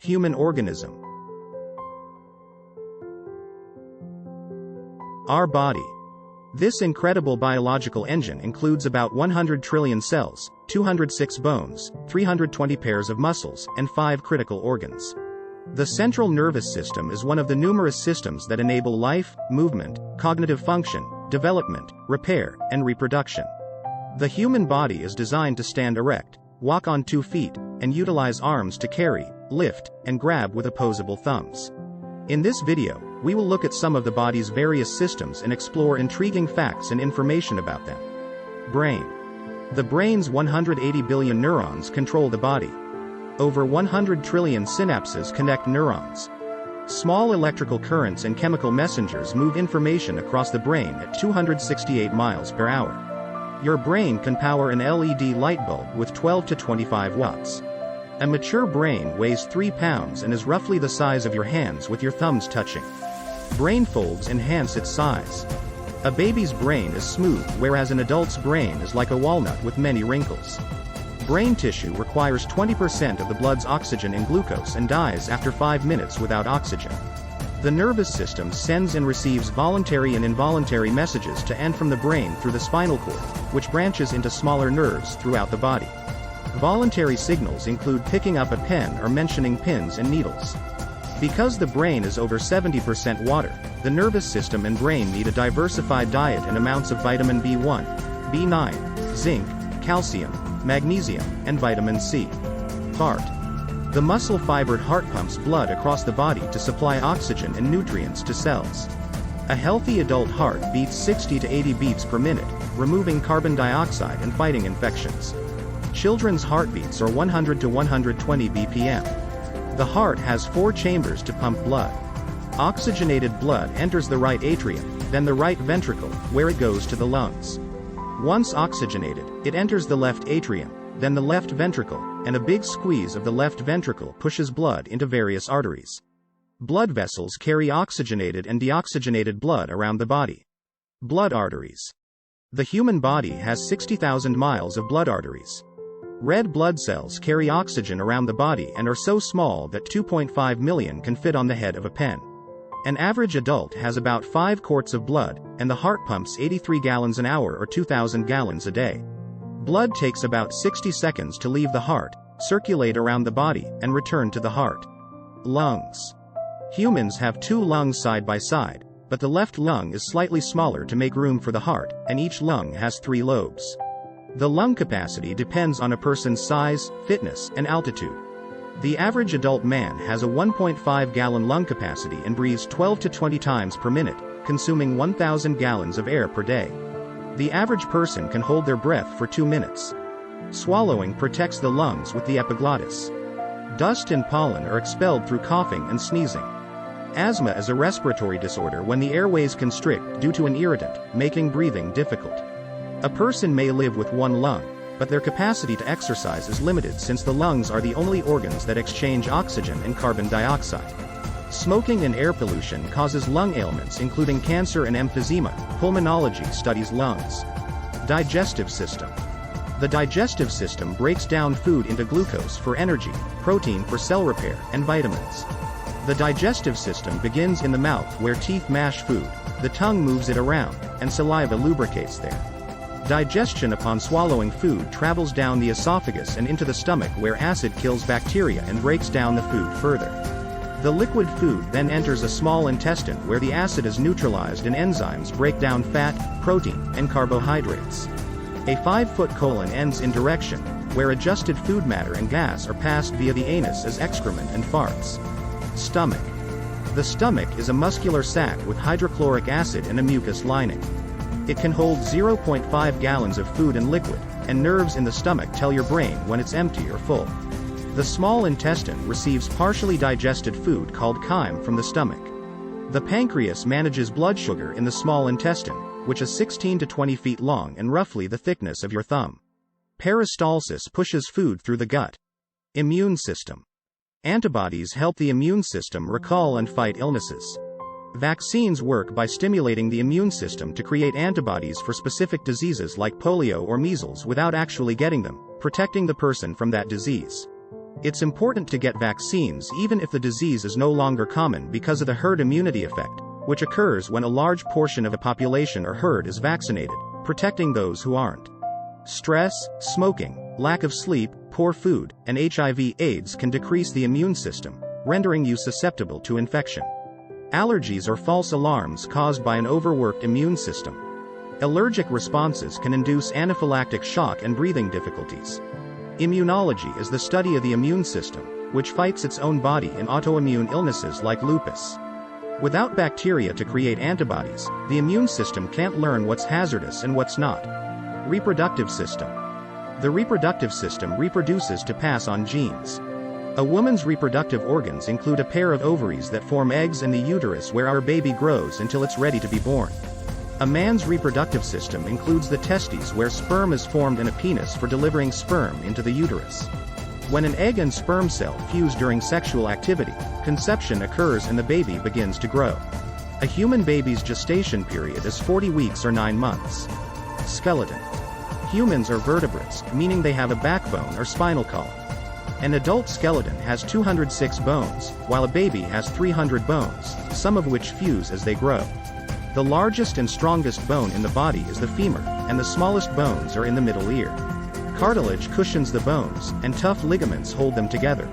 Human organism. Our body. This incredible biological engine includes about 100 trillion cells, 206 bones, 320 pairs of muscles, and 5 critical organs. The central nervous system is one of the numerous systems that enable life, movement, cognitive function, development, repair, and reproduction. The human body is designed to stand erect, walk on 2 feet, and utilize arms to carry, lift, and grab with opposable thumbs. In this video, we will look at some of the body's various systems and explore intriguing facts and information about them. Brain. The brain's 180 billion neurons control the body. Over 100 trillion synapses connect neurons. Small electrical currents and chemical messengers move information across the brain at 268 miles per hour. Your brain can power an LED light bulb with 12 to 25 watts. A mature brain weighs 3 pounds and is roughly the size of your hands with your thumbs touching. Brain folds enhance its size. A baby's brain is smooth, whereas an adult's brain is like a walnut with many wrinkles. Brain tissue requires 20% of the blood's oxygen and glucose and dies after 5 minutes without oxygen. The nervous system sends and receives voluntary and involuntary messages to and from the brain through the spinal cord, which branches into smaller nerves throughout the body. Voluntary signals include picking up a pen or mentioning pins and needles. Because the brain is over 70% water, the nervous system and brain need a diversified diet and amounts of vitamin B1, B9, zinc, calcium, magnesium, and vitamin C. Heart. The muscle-fibered heart pumps blood across the body to supply oxygen and nutrients to cells. A healthy adult heart beats 60 to 80 beats per minute, removing carbon dioxide and fighting infections. Children's heartbeats are 100 to 120 BPM. The heart has 4 chambers to pump blood. Oxygenated blood enters the right atrium, then the right ventricle, where it goes to the lungs. Once oxygenated, it enters the left atrium, then the left ventricle, and a big squeeze of the left ventricle pushes blood into various arteries. Blood vessels carry oxygenated and deoxygenated blood around the body. Blood arteries. The human body has 60,000 miles of blood arteries. Red blood cells carry oxygen around the body and are so small that 2.5 million can fit on the head of a pen. An average adult has about 5 quarts of blood, and the heart pumps 83 gallons an hour or 2,000 gallons a day. Blood takes about 60 seconds to leave the heart, circulate around the body, and return to the heart. Lungs. Humans have 2 lungs side by side, but the left lung is slightly smaller to make room for the heart, and each lung has 3 lobes. The lung capacity depends on a person's size, fitness, and altitude. The average adult man has a 1.5-gallon lung capacity and breathes 12 to 20 times per minute, consuming 1,000 gallons of air per day. The average person can hold their breath for 2 minutes. Swallowing protects the lungs with the epiglottis. Dust and pollen are expelled through coughing and sneezing. Asthma is a respiratory disorder when the airways constrict due to an irritant, making breathing difficult. A person may live with 1 lung, but their capacity to exercise is limited since the lungs are the only organs that exchange oxygen and carbon dioxide. Smoking and air pollution causes lung ailments including cancer and emphysema. Pulmonology studies lungs. Digestive system. The digestive system breaks down food into glucose for energy, protein for cell repair, and vitamins. The digestive system begins in the mouth where teeth mash food, the tongue moves it around, and saliva lubricates there. Digestion upon swallowing food travels down the esophagus and into the stomach where acid kills bacteria and breaks down the food further. The liquid food then enters a small intestine where the acid is neutralized and enzymes break down fat, protein, and carbohydrates. A 5-foot colon ends in direction, where adjusted food matter and gas are passed via the anus as excrement and farts. Stomach. The stomach is a muscular sac with hydrochloric acid and a mucus lining. It can hold 0.5 gallons of food and liquid, and nerves in the stomach tell your brain when it's empty or full. The small intestine receives partially digested food called chyme from the stomach. The pancreas manages blood sugar in the small intestine, which is 16 to 20 feet long and roughly the thickness of your thumb. Peristalsis pushes food through the gut. Immune system. Antibodies help the immune system recall and fight illnesses. Vaccines work by stimulating the immune system to create antibodies for specific diseases like polio or measles without actually getting them, protecting the person from that disease. It's important to get vaccines even if the disease is no longer common because of the herd immunity effect, which occurs when a large portion of a population or herd is vaccinated, protecting those who aren't. Stress, smoking, lack of sleep, poor food, and HIV/AIDS can decrease the immune system, rendering you susceptible to infection. Allergies or false alarms caused by an overworked immune system. Allergic responses can induce anaphylactic shock and breathing difficulties. Immunology is the study of the immune system, which fights its own body in autoimmune illnesses like lupus. Without bacteria to create antibodies, the immune system can't learn what's hazardous and what's not. Reproductive system. The reproductive system reproduces to pass on genes. A woman's reproductive organs include a pair of ovaries that form eggs and the uterus where our baby grows until it's ready to be born. A man's reproductive system includes the testes where sperm is formed and a penis for delivering sperm into the uterus. When an egg and sperm cell fuse during sexual activity, conception occurs and the baby begins to grow. A human baby's gestation period is 40 weeks or 9 months. Skeleton. Humans are vertebrates, meaning they have a backbone or spinal column. An adult skeleton has 206 bones, while a baby has 300 bones, some of which fuse as they grow. The largest and strongest bone in the body is the femur, and the smallest bones are in the middle ear. Cartilage cushions the bones, and tough ligaments hold them together.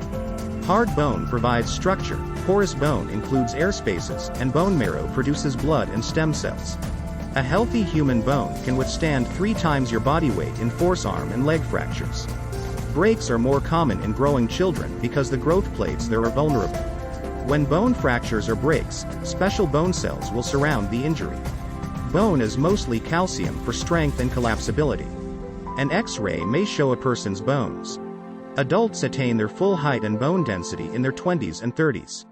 Hard bone provides structure, porous bone includes air spaces, and bone marrow produces blood and stem cells. A healthy human bone can withstand 3 times your body weight in forearm and leg fractures. Breaks are more common in growing children because the growth plates there are vulnerable. When bone fractures or breaks, special bone cells will surround the injury. Bone is mostly calcium for strength and collapsibility. An X-ray may show a person's bones. Adults attain their full height and bone density in their 20s and 30s.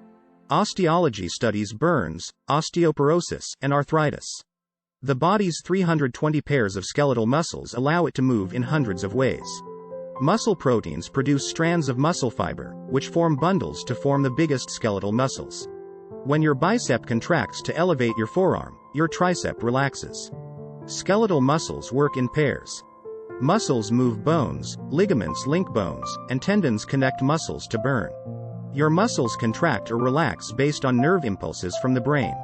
Osteology studies burns, osteoporosis, and arthritis. The body's 320 pairs of skeletal muscles allow it to move in hundreds of ways. Muscle proteins produce strands of muscle fiber, which form bundles to form the biggest skeletal muscles. When your bicep contracts to elevate your forearm, your tricep relaxes. Skeletal muscles work in pairs. Muscles move bones, ligaments link bones, and tendons connect muscles to burn. Your muscles contract or relax based on nerve impulses from the brain.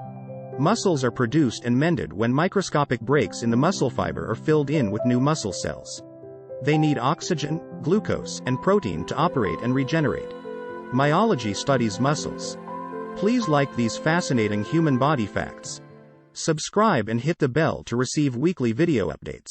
Muscles are produced and mended when microscopic breaks in the muscle fiber are filled in with new muscle cells. They need oxygen, glucose, and protein to operate and regenerate. Myology studies muscles. Please like these fascinating human body facts. Subscribe and hit the bell to receive weekly video updates.